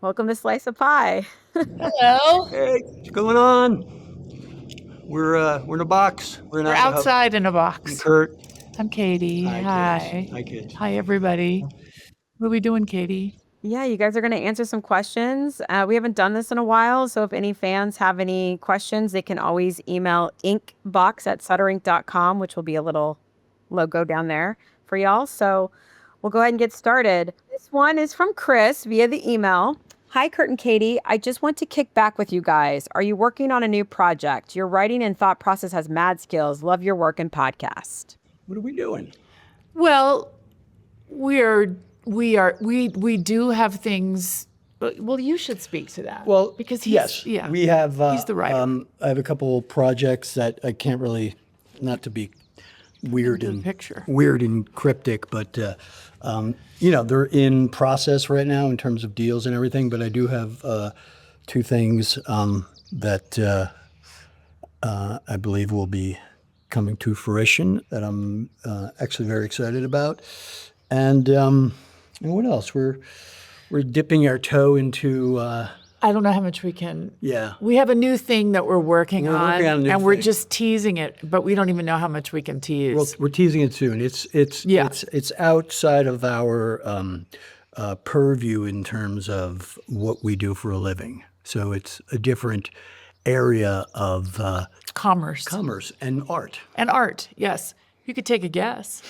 Welcome to Slice of Pie. Hello. Hey, what's going on? We're in a box. We're in We're Idaho. outside in a I'm box. Kurt. I'm Katie. Hi, kids. Hi. Hi, kids. Hi, everybody. What are we doing, Katie? Yeah, you guys are going to answer some questions. We haven't done this in a while, so if any fans have any questions, they can always email inkbox@sutterinc.com, which will be a little logo down there for y'all. So we'll go ahead and get started. This one is from Chris via the email. Hi, Kurt and Katie. I just want to kick back with you guys. Are you working on a new project? Your writing and thought process has mad skills. Love your work and podcast. What are we doing? Well, we do have things. Well, you should speak to that. Well, because he's, yes, yeah, we have. he's the writer. I have a couple projects that I can't really, not to be weird and picture. weird and cryptic, but they're in process right now in terms of deals and everything. But I do have two things that I believe will be coming to fruition that I'm actually very excited about. And what else? We're dipping our toe into. I don't know how much we can. Yeah. We have a new thing that we're working We're on, working on a new and we're thing. just teasing it, but we don't even know how much we can tease. We're teasing it soon. It's outside of our purview in terms of what we do for a living. So it's a different area of Commerce. commerce and art. And art, yes. You could take a guess.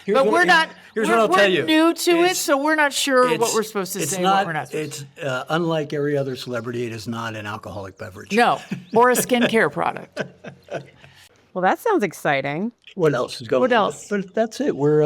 But we're not. Here's we're, what I'll we're tell you. new to it, It's- so we're not sure what It's- we're supposed to it's say. not, What we're not. Supposed It's unlike every other celebrity. It is not an alcoholic beverage. No, or a skincare product. Well, that sounds exciting. What else is going What on? else? But that's it. We're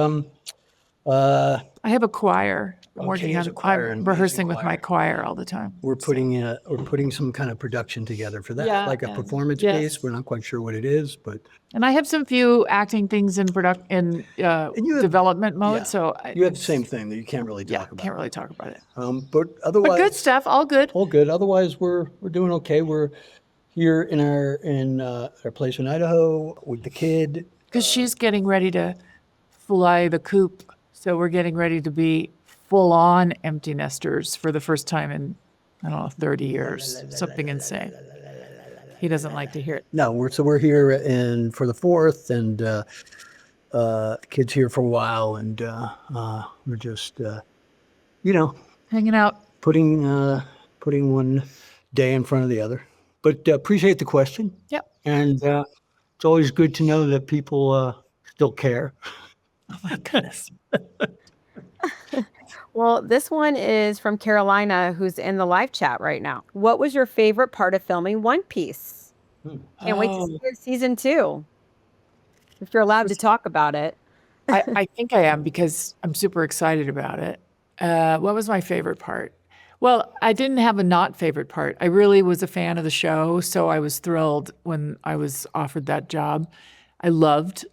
I have a choir. I'm Okay, working has on. a choir, I'm an rehearsing amazing with my choir all the time. we're putting some kind of production together for that, Yeah, like a yeah. performance Yes. piece. We're not quite sure what it is, but And I have some few acting things in you have- development mode. yeah. So You have the same thing that you can't really Yeah, talk about. can't really talk about it. But But otherwise, good stuff. All good. all good. Otherwise, we're doing okay. We're here in our place in Idaho with the kid. Because she's getting ready to fly the coop. So we're getting ready to be full on empty nesters for the first time in, I don't know, 30 years. Something insane. He doesn't like to hear it. No, we're here and for the 4th, and kids here for a while, and we're just Hanging out. putting one day in front of the other. But appreciate the question, Yep. and it's always good to know that people still care. Oh my goodness. Well, this one is from Carolina, who's in the live chat right now. What was your favorite part of filming One Piece? Can't wait to see it season 2. If you're allowed to talk about it. I think I am because I'm super excited about it. What was my favorite part? Well, I didn't have a not favorite part. I really was a fan of the show, so I was thrilled when I was offered that job. I loved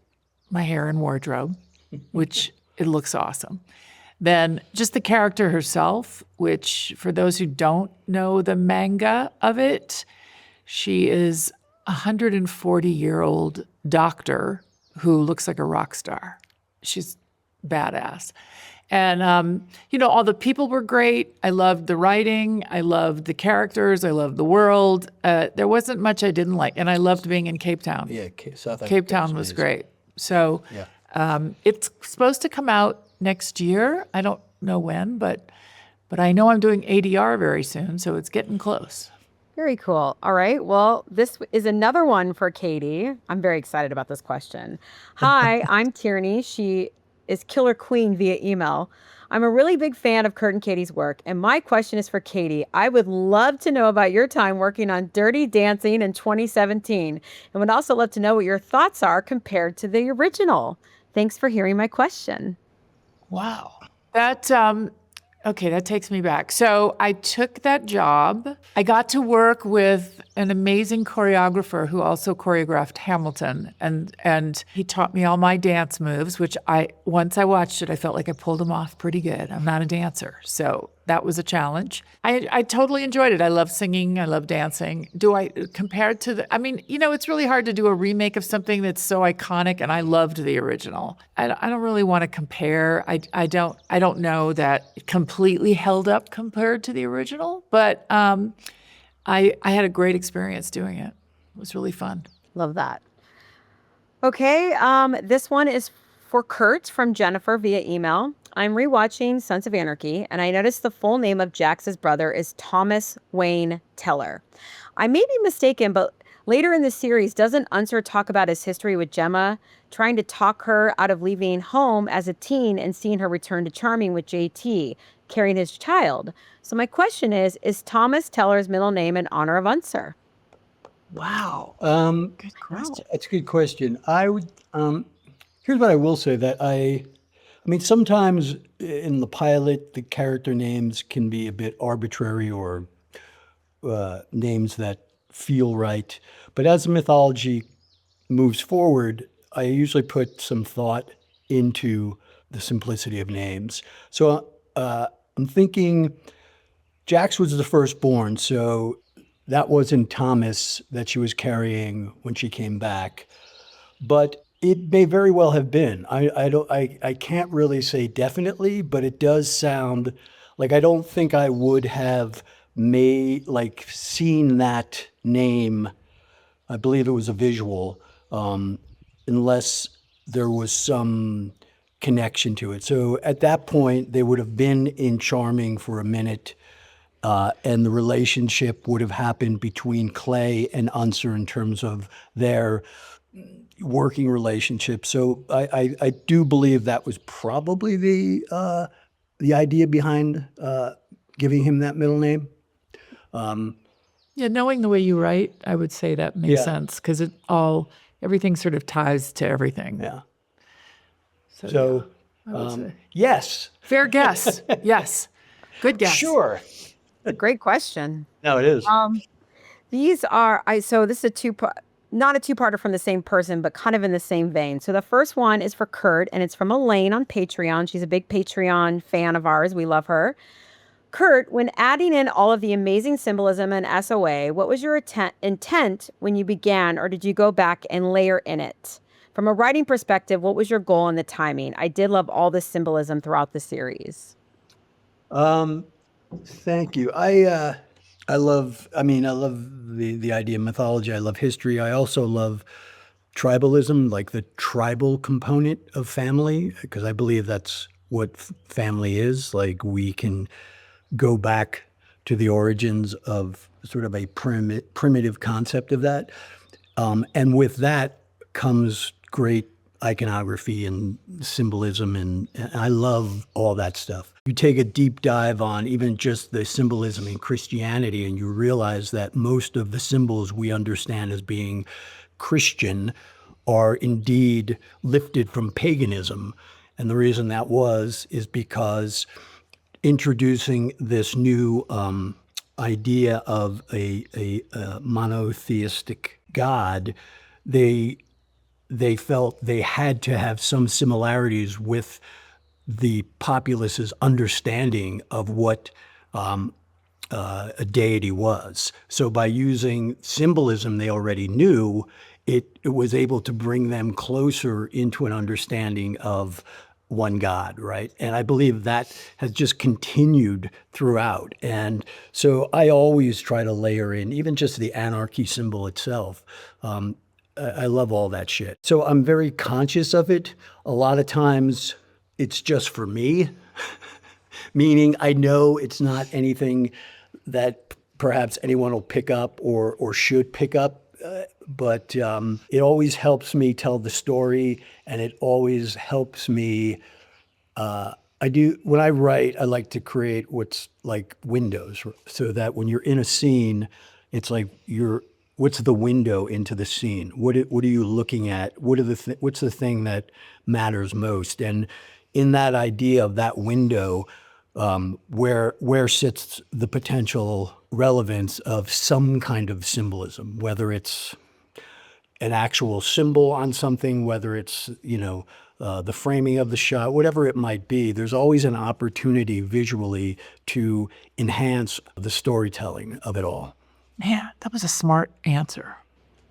my hair and wardrobe, which it looks awesome. Then just the character herself, which for those who don't know the manga of it, she is a 140-year-old doctor who looks like a rock star. She's badass. And, all the people were great. I loved the writing. I loved the characters. I loved the world. There wasn't much I didn't like. And I loved being in Cape Town. Yeah, South Africa. Cape Town was great. So it's supposed to come out next year. I don't know when, but I know I'm doing ADR very soon, so it's getting close. Very cool. All right. Well, this is another one for Katie. I'm very excited about this question. Hi, I'm Tierney. She is Killer Queen via email. I'm a really big fan of Kurt and Katie's work, and my question is for Katie. I would love to know about your time working on Dirty Dancing in 2017, and would also love to know what your thoughts are compared to the original. Thanks for hearing my question. Wow. That okay, that takes me back. So I took that job. I got to work with an amazing choreographer who also choreographed Hamilton, and he taught me all my dance moves, which once I watched it, I felt like I pulled them off pretty good. I'm not a dancer, so that was a challenge. I totally enjoyed it. I love singing. I love dancing. Compared to it's really hard to do a remake of something that's so iconic, and I loved the original. I don't really want to compare. I don't know that it completely held up compared to the original, but I had a great experience doing it. It was really fun. Love that. Okay, this one is for Kurt from Jennifer via email. I'm rewatching Sons of Anarchy, and I noticed the full name of Jax's brother is Thomas Wayne Teller. I may be mistaken, but later in the series, doesn't Unser talk about his history with Gemma, trying to talk her out of leaving home as a teen and seeing her return to Charming with JT, carrying his child? So my question is Thomas Teller's middle name in honor of Unser? Wow. Good question. That's a good question. I would. Here's what I will say: that I mean, sometimes in the pilot, the character names can be a bit arbitrary or names that feel right. But as the mythology moves forward, I usually put some thought into the simplicity of names. So I'm thinking Jax was the firstborn, so that wasn't Thomas that she was carrying when she came back. But it may very well have been. I can't really say definitely, but it does sound like I don't think I would have seen that name. I believe it was a visual, unless there was some connection to it. So at that point, they would have been in Charming for a minute, and the relationship would have happened between Clay and Unser in terms of their working relationship. So I do believe that was probably the idea behind giving him that middle name. Yeah, knowing the way you write, I would say that makes sense because everything sort of ties to everything. Yeah. So I would say. Yes. Fair guess. Yes. Good guess. Sure. A great question. No, it is. These are so this is not a two-parter from the same person, but kind of in the same vein. So the first one is for Kurt, and it's from Elaine on Patreon. She's a big Patreon fan of ours. We love her. Kurt, when adding in all of the amazing symbolism and SOA, what was your intent when you began, or did you go back and layer in it? From a writing perspective, what was your goal and the timing? I did love all the symbolism throughout the series. Thank you. I love the idea of mythology. I love history. I also love tribalism, like the tribal component of family, because I believe that's what family is. Like, we can go back to the origins of sort of a primitive concept of that. And with that comes great iconography and symbolism, and I love all that stuff. You take a deep dive on even just the symbolism in Christianity, and you realize that most of the symbols we understand as being Christian are indeed lifted from paganism. And the reason that is because introducing this new idea of a monotheistic God, they felt they had to have some similarities with the populace's understanding of what a deity was. So by using symbolism they already knew, it was able to bring them closer into an understanding of one God, right? And I believe that has just continued throughout. And so I always try to layer in even just the anarchy symbol itself. I love all that shit. So I'm very conscious of it. A lot of times it's just for me, meaning I know it's not anything that perhaps anyone will pick up or should pick up. But it always helps me tell the story, and it always helps me. When I write, I like to create what's like windows, so that when you're in a scene, it's like what's the window into the scene? What are you looking at? What's the thing that matters most? And in that idea of that window, where sits the potential relevance of some kind of symbolism, whether it's an actual symbol on something, whether it's, the framing of the shot, whatever it might be, there's always an opportunity visually to enhance the storytelling of it all. Man, that was a smart answer.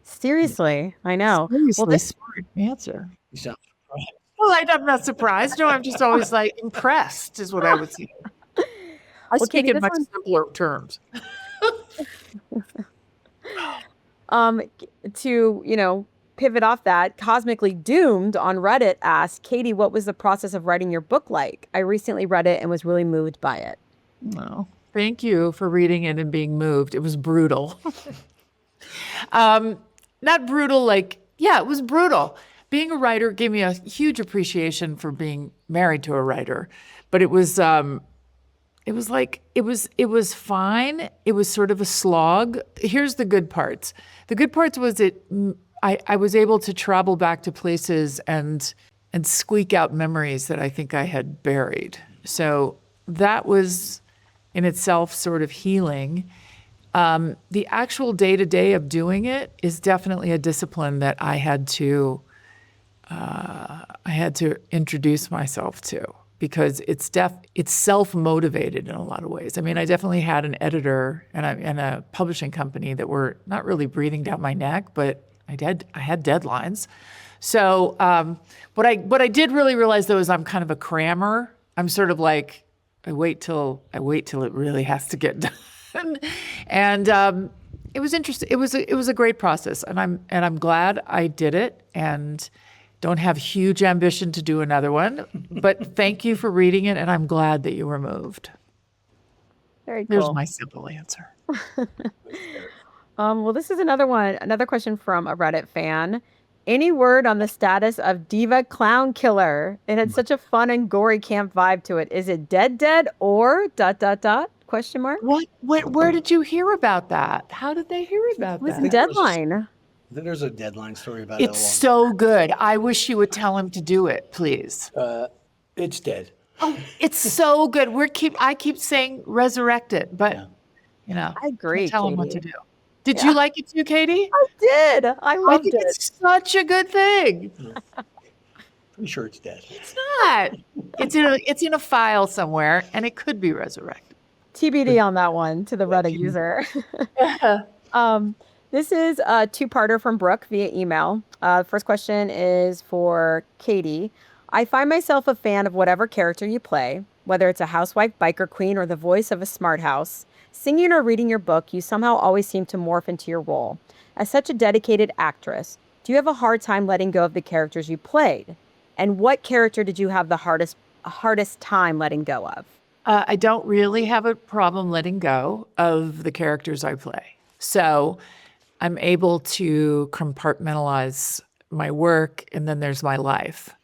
Seriously, I know. Seriously smart answer. You sound surprised. Well, I'm not surprised. No, I'm just always like impressed is what I would say. I speak Katie, in this much one- simpler terms. To pivot off that, Cosmically Doomed on Reddit asked, Katie, what was the process of writing your book like? I recently read it and was really moved by it. No, thank you for reading it and being moved. It was brutal. Not brutal, it was brutal. Being a writer gave me a huge appreciation for being married to a writer, but it was fine. It was sort of a slog. Here's the good parts. The good parts was I was able to travel back to places and squeak out memories that I think I had buried. So that was in itself sort of healing. The actual day-to-day of doing it is definitely a discipline that I had to introduce myself to, because it's self-motivated in a lot of ways. I mean, I definitely had an editor and a publishing company that were not really breathing down my neck, but I had deadlines. So what I did really realize, though, is I'm kind of a crammer. I'm sort of like, I wait till it really has to get done. And it was interesting. It was a great process, and I'm glad I did it, and don't have huge ambition to do another one. But thank you for reading it, and I'm glad that you were moved. Very cool. There's my simple answer. Well, this is another question from a Reddit fan. Any word on the status of Diva Clown Killer? It had such a fun and gory camp vibe to it. Is it dead or ... question mark? What? Where did you hear about that? How did they hear about It was that? Deadline. There's a Deadline story about It's so good. I wish you would tell him to do it, please. it's dead. Oh, it's so good. I keep saying resurrect it, but I agree, tell him what to Katie. do. Did you like it too, Katie? I did. I loved think it. it's such a good thing. Pretty sure it's dead. It's not. It's in a file somewhere, and it could be resurrected. TBD on that one to the Reddit user. This is a two-parter from Brooke via email. First question is for Katie. I find myself a fan of whatever character you play, whether it's a housewife, biker queen, or the voice of a smart house. Singing or reading your book, you somehow always seem to morph into your role. As such a dedicated actress, do you have a hard time letting go of the characters you played? And what character did you have the hardest time letting go of? I don't really have a problem letting go of the characters I play. So I'm able to compartmentalize my work, and then there's my life,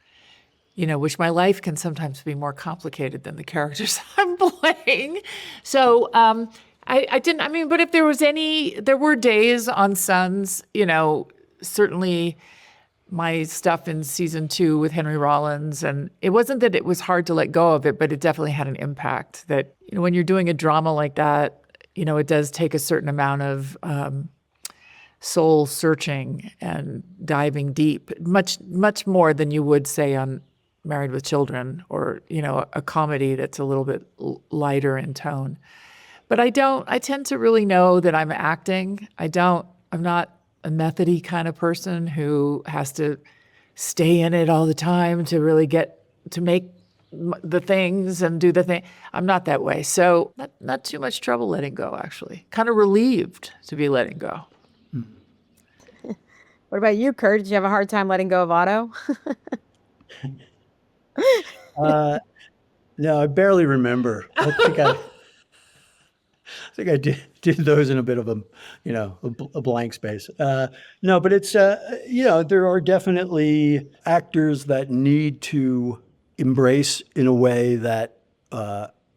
which my life can sometimes be more complicated than the characters I'm playing. So I didn't, but if there were days on Sons, certainly my stuff in season 2 with Henry Rollins, and it wasn't that it was hard to let go of it, but it definitely had an impact that, when you're doing a drama like that, it does take a certain amount of soul searching and diving deep, much more than you would say on Married with Children, or a comedy that's a little bit lighter in tone. But I tend to really know that I'm acting. I'm not a methody kind of person who has to stay in it all the time to really get to make the things and do the thing. I'm not that way. So not too much trouble letting go, actually. Kind of relieved to be letting go. What about you, Kurt? Did you have a hard time letting go of Otto? No, I barely remember. I think I did those in a bit of a blank space. No, but it's there are definitely actors that need to embrace in a way that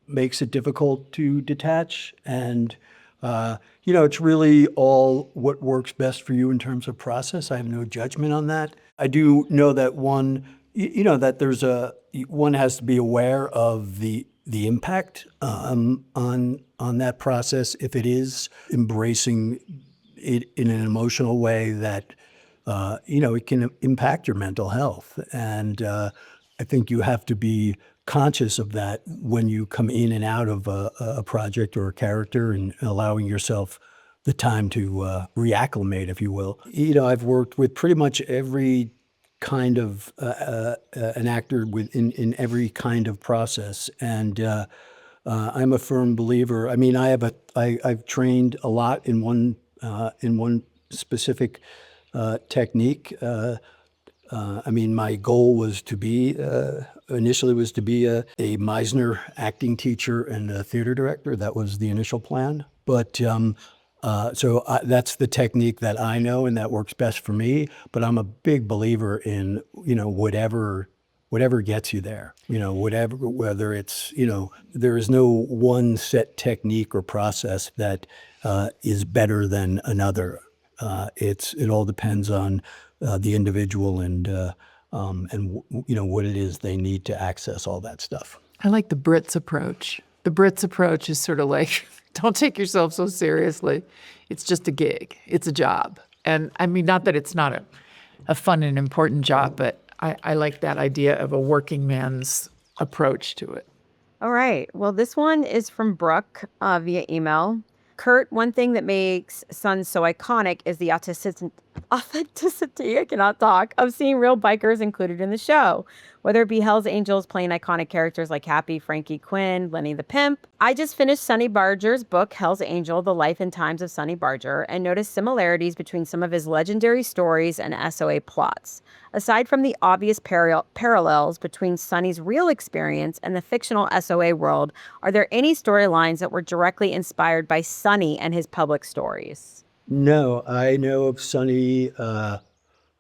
makes it difficult to detach, and it's really all what works best for you in terms of process. I have no judgment on that. I do know that one has to be aware of the impact on that process if it is embracing it in an emotional way that it can impact your mental health. And I think you have to be conscious of that when you come in and out of a project or a character, and allowing yourself the time to reacclimate, if you will. I've worked with pretty much every kind of an actor in every kind of process, and I'm a firm believer. I mean, I've trained a lot in one specific technique. I mean, my goal was to be initially was to be a Meisner acting teacher and a theater director. That was the initial plan. But that's the technique that I know and that works best for me. But I'm a big believer in whatever gets you there. Whether it's there is no one set technique or process that is better than another. It all depends on the individual and what it is they need to access all that stuff. I like the Brits approach. The Brits approach is sort of like, don't take yourself so seriously. It's just a gig. It's a job. And I mean, not that it's not a fun and important job, but I like that idea of a working man's approach to it. All right. Well, this one is from Brooke via email. Kurt, one thing that makes Sons so iconic is the authenticity, I cannot talk, of seeing real bikers included in the show. Whether it be Hell's Angels playing iconic characters like Happy, Frankie Quinn, Lenny the Pimp. I just finished Sonny Barger's book, Hell's Angel, The Life and Times of Sonny Barger, and noticed similarities between some of his legendary stories and SOA plots. Aside from the obvious parallels between Sonny's real experience and the fictional SOA world, are there any storylines that were directly inspired by Sonny and his public stories? No, I know of Sonny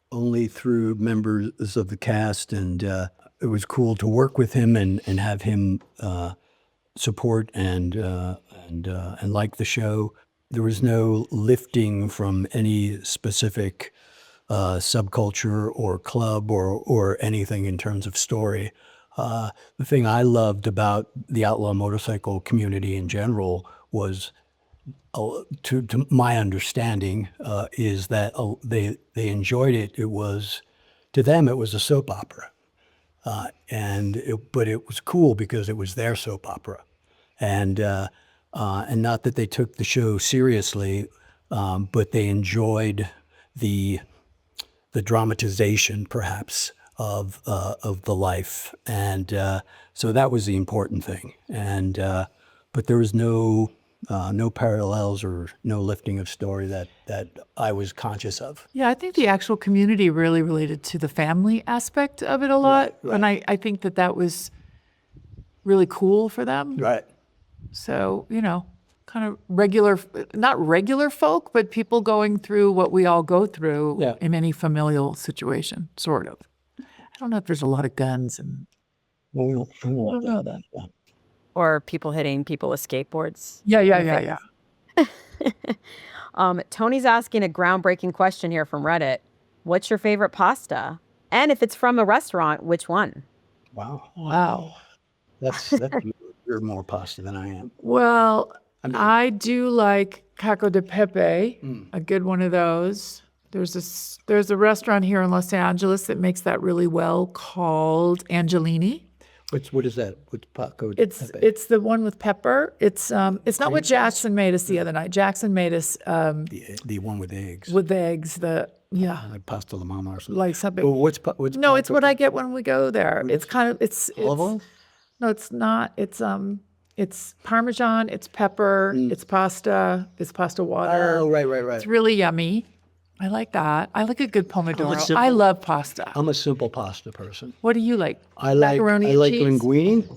only through members of the cast, and it was cool to work with him and have him support and like the show. There was no lifting from any specific subculture or club or anything in terms of story. The thing I loved about the outlaw motorcycle community in general was, to my understanding, is that they enjoyed it. To them it was a soap opera, but it was cool because it was their soap opera, and not that they took the show seriously, but they enjoyed the dramatization, perhaps, of the life, and so that was the important thing. And but there was no parallels or no lifting of story that I was conscious of. Yeah, I think the actual community really related to the family aspect of it a lot. Right. And I think that was really cool for them. Right. So, kind of not regular folk, but people going through what we all go through in any familial situation, sort of. I don't know if there's a lot of guns and... Well, we don't know that. Yeah. Or people hitting people with skateboards. Yeah. Tony's asking a groundbreaking question here from Reddit. What's your favorite pasta? And if it's from a restaurant, which one? Wow. That's you're more pasta than I am. Well, I do like caco de pepe, a good one of those. There's a restaurant here in Los Angeles that makes that really well called Angelini. What is that? What's Paco? It's the one with pepper. It's not what Jackson made us the other night. Jackson made us the one with eggs. With eggs, like pasta la mama or something. Like something. Well, what's no, it's what I get when we go there. It's kind of olive oil. No, it's not. It's Parmesan. It's pepper. It's pasta. It's pasta water. Oh, right. It's really yummy. I like that. I like a good pomodoro. simple. I love pasta. I'm a simple pasta person. What do you like? I like Macaroni and cheese? linguine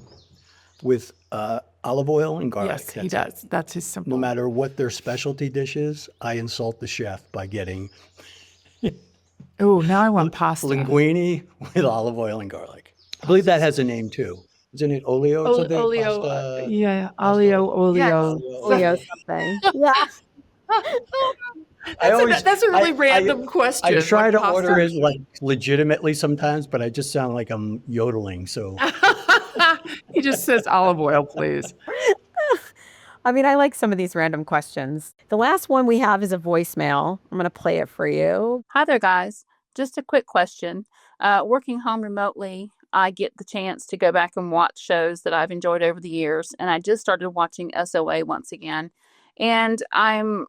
with olive oil and garlic. Yes, he does. That's his simple. No matter what their specialty dish is, I insult the chef by getting Oh, now I want pasta. linguine with olive oil and garlic. I believe that has a name too. Isn't it olio or something? Olio. Pasta- Olio. Leo something. Yeah. That's a really random question. I try what to pasta? order it like legitimately sometimes, but I just sound like I'm yodeling. So He just says olive oil, please. I mean, I like some of these random questions. The last one we have is a voicemail. I'm going to play it for you. Hi there, guys. Just a quick question. Working home remotely, I get the chance to go back and watch shows that I've enjoyed over the years, and I just started watching SOA once again. And I'm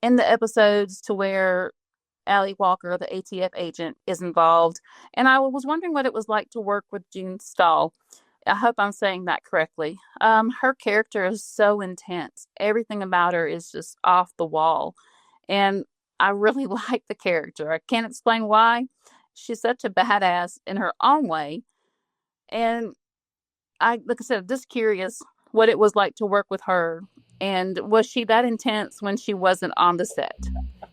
in the episodes to where Allie Walker, the ATF agent, is involved. And I was wondering what it was like to work with June Stahl. I hope I'm saying that correctly. Her character is so intense. Everything about her is just off the wall. And I really like the character. I can't explain why. She's such a badass in her own way. And like I said, just curious what it was like to work with her. And was she that intense when she wasn't on the set?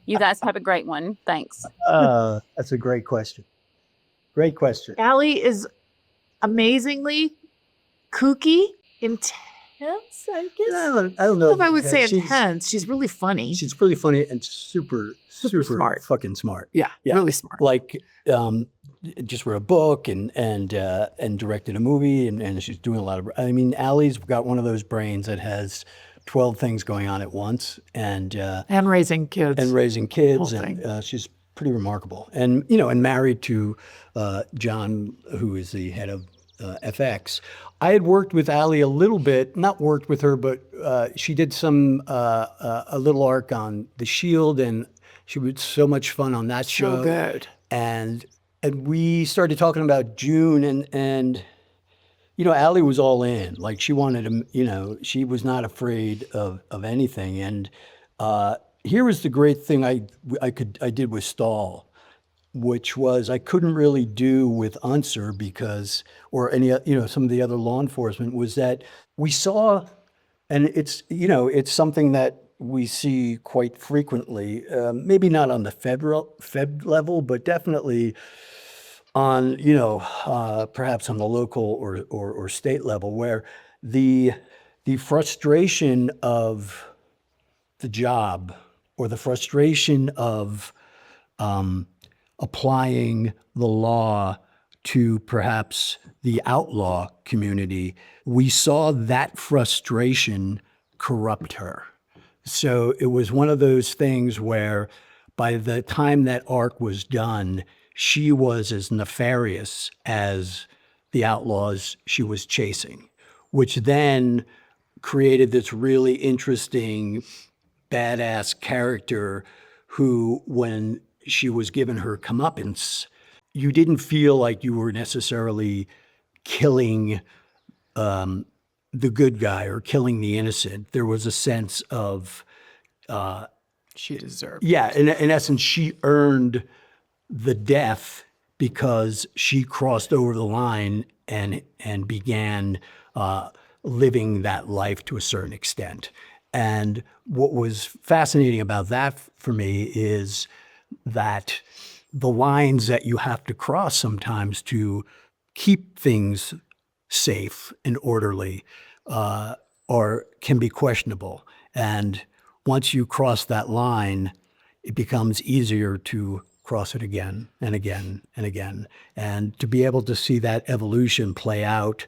You guys have a great one. Thanks. That's a great question. Great question. Allie is amazingly kooky, intense, I guess. I don't know if I would say She's- intense. She's really funny. She's really funny and super smart. fucking smart. Yeah, really smart. Like, just wrote a book and directed a movie, and she's doing a lot of. I mean, Allie's got one of those brains that has 12 things going on at once, and raising kids. Whole thing. and she's pretty remarkable. And and married to John, who is the head of FX. I had worked with Allie a little bit, not worked with her, but she did some a little arc on The Shield, and she was so much fun on that show. So good. And we started talking about June, and Allie was all in. Like, she wanted to, she was not afraid of anything. And here was the great thing I did with Stahl, which was I couldn't really do with Unser or any, some of the other law enforcement, was that we saw, and it's something that we see quite frequently, maybe not on the Fed level, but definitely on, perhaps on the local or state level, where the frustration of the job, or the frustration of applying the law to perhaps the outlaw community, we saw that frustration corrupt her. So it was one of those things where by the time that arc was done, she was as nefarious as the outlaws she was chasing, which then created this really interesting, badass character who, when she was given her comeuppance, you didn't feel like you were necessarily killing the good guy or killing the innocent. There was a sense of She deserved. yeah, in essence, she earned the death because she crossed over the line and began living that life to a certain extent. And what was fascinating about that for me is that the lines that you have to cross sometimes to keep things safe and orderly can be questionable. And once you cross that line, it becomes easier to cross it again and again and again. And to be able to see that evolution play out,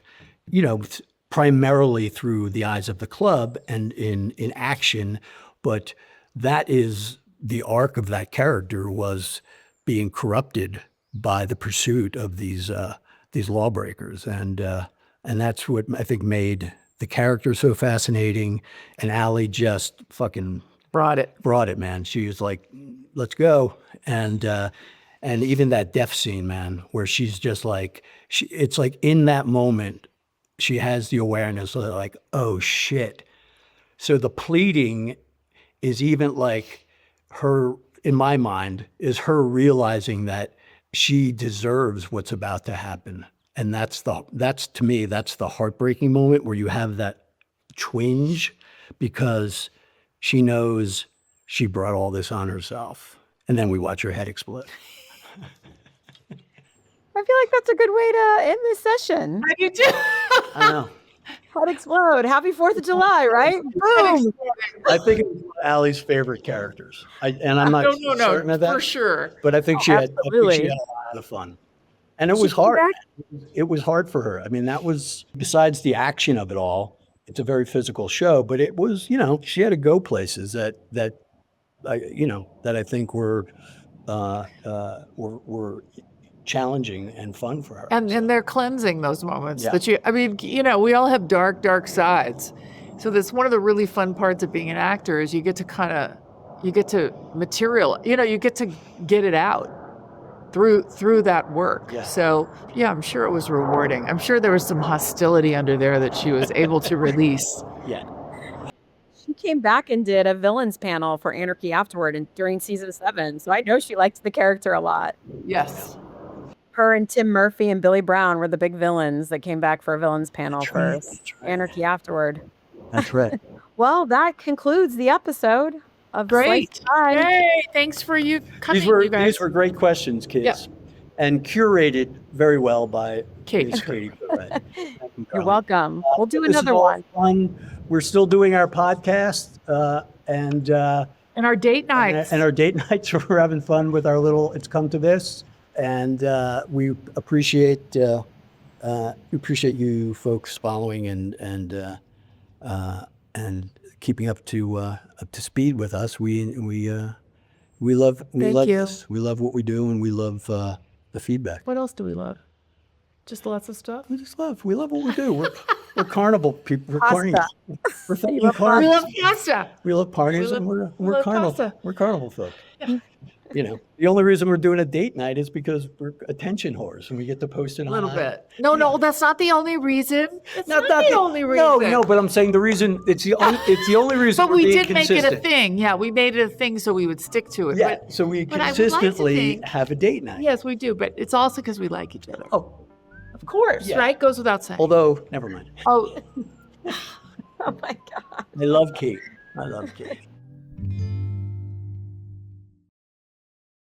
primarily through the eyes of the club and in action, but that is the arc of that character, was being corrupted by the pursuit of these lawbreakers, and that's what I think made the character so fascinating. And Allie just fucking Brought it. Man. She was like, let's go. And even that death scene, man, where she's just like, it's like in that moment, she has the awareness of like, oh shit. So the pleading is even like her, in my mind, is her realizing that she deserves what's about to happen. And that's to me, that's the heartbreaking moment where you have that twinge, because she knows she brought all this on herself. And then we watch her head explode. I feel like that's a good way to end this session. You do. I know. Head explode. Happy 4th of July, right? Boom. I think it was Allie's favorite characters. I'm not certain of that. For sure. But I think she had a absolutely. lot of fun. And it was hard. It was hard for her. I mean, that was, besides the action of it all, it's a very physical show, but it was, she had to go places that I think were challenging and fun for her. And they're cleansing those moments Yeah. that we all have dark sides. So that's one of the really fun parts of being an actor is you get to you get to get it out through that work. Yeah. So yeah, I'm sure it was rewarding. I'm sure there was some hostility under there that she was able to release. Yeah. She came back and did a villains panel for Anarchy afterward and during season 7. So I know she liked the character a lot. Yes. Her and Tim Murphy and Billy Brown were the big villains that came back for a villains panel That's for right, that's right. Anarchy afterward. That's right. Well, that concludes the episode of Great. Slice of Time. Yay. Thanks for you coming, you guys. These were great questions, kids. Yep. And curated very well by Kate. Ms. Katie Barrett. You're welcome. We'll do This is another all one. fun. We're still doing our podcast, and And our date nights. and our date nights. We're having fun with our little It's Come to This, and we appreciate you folks following and keeping up to speed with us. We love Thank you. this. We love what we do, and we love the feedback. What else do we love? Just lots of stuff. We love what we do. We're carnival people. We're carnies. Pasta. We're thinking love carnies. We love pasta. We love parties, We and love we're carnival. pasta. We're carnival folk. The only reason we're doing a date night is because we're attention whores, and we get to post it A little on. bit. No, that's not the only reason. It's not the only reason. No, but I'm saying the reason. It's the only reason. But we're we being did make it a consistent. thing. Yeah, we made it a thing so we would stick to it. Yeah, But, so we but I would like to consistently think- have a date night. yes, we do. But it's also because we like each other. Oh, Of course, Yeah. right? Goes without saying. although never mind. Oh, Oh my God. I love Kate. I love Kate.